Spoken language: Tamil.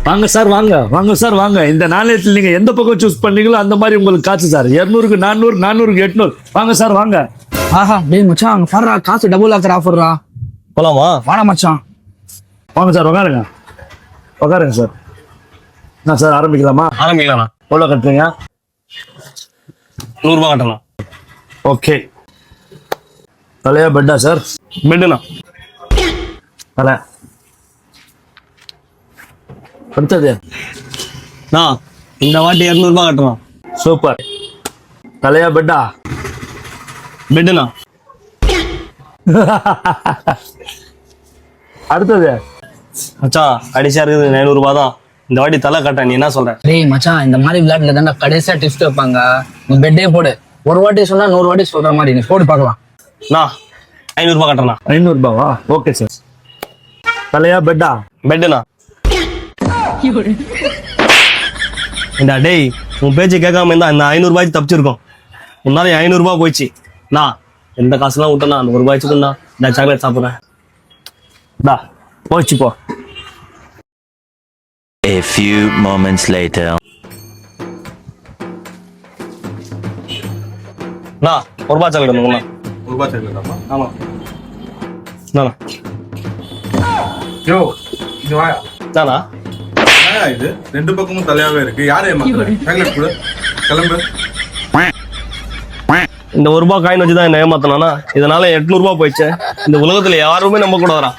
வாங்க சார் வாங்க வாங்க சார் வாங்க. இந்த நாணயத்தில் நீங்க எந்த பக்கம் சூஸ் பண்ணீங்களோ அந்த மாதிரி உங்களுக்கு காசு சார். 200க்கு 400, 400க்கு 800. வாங்க சார் வாங்க. ஆஹா டேய் மச்சான் அங்க பாருடா காசு டபுள் ஆக்குற ஆஃபர்ரா. போலாமா? வாடா மச்சான். வாங்க சார் உட்காருங்க. உட்காருங்க சார். என்ன சார் ஆரம்பிக்கலாமா? ஆரம்பிக்கலாம்ண்ணா. எவ்வளோ கட்டுறீங்க? 100 ரூபாய் கட்டலாம். ஓகே. தலையா பெட்டா சார்? பெட்டுண்ணா. தலை. அடுத்தது நான் இந்த வாட்டி 200 ரூபாய் கட்டலாம். சூப்பர். தலையா பெட்டா? பெட்டுண்ணா. அடுத்தது மச்சான் கடைசியா இருக்குது 900 ரூபாய் தான். இந்த வாட்டி தலை கட்ட, நீ என்ன சொல்ற? டேய் மச்சான் இந்த மாதிரி விளையாட்டுல தானே கடைசியா டிஸ்ட் வைப்பாங்க. நீ பெட்டே போடு. ஒரு வாட்டி சொன்னா 100 வாட்டி சொல்ற மாதிரி நீ போடு பார்க்கலாம். நான் 500 ரூபாய் கட்டுறேண்ணா. 500 ரூபாவா? Okay sir. தலையா பெட்டா? பெட்டுண்ணா. இந்த டேய் உன் பேச்சு கேட்காம இருந்தா இந்த 500 ரூபாய்க்கு தப்பிச்சிருக்கோம். முன்னாடி 500 ரூபாய் போயிடுச்சு. நான் எந்த காசுலாம் விட்டேன்னா அந்த 1 ரூபாய்க்கு நான் இந்த சாக்லேட் சாப்பிட்றேன். டா போச்சு போ. A few moments later. நான் 1 ரூபாய் சாக்லேட் ஒன்றுங்களா? 1 ரூபாய் சாக்லேட்டாப்பா? ஆமா. நானா யோ இங்க வாயா. நானா என்னயா இது? 2 பக்கமும் தலையாவே இருக்கு. யாரை ஏமாத்துற? சாக்லேட் கொடு. கிளம்பு. இந்த 1 ரூபாய் காயின் வச்சு தான் என்ன ஏமாத்தினானா, இதனால 800 ரூபாய் போயிடுச்சு. இந்த உலகத்துல யாருமே நம்ப கூட வரா.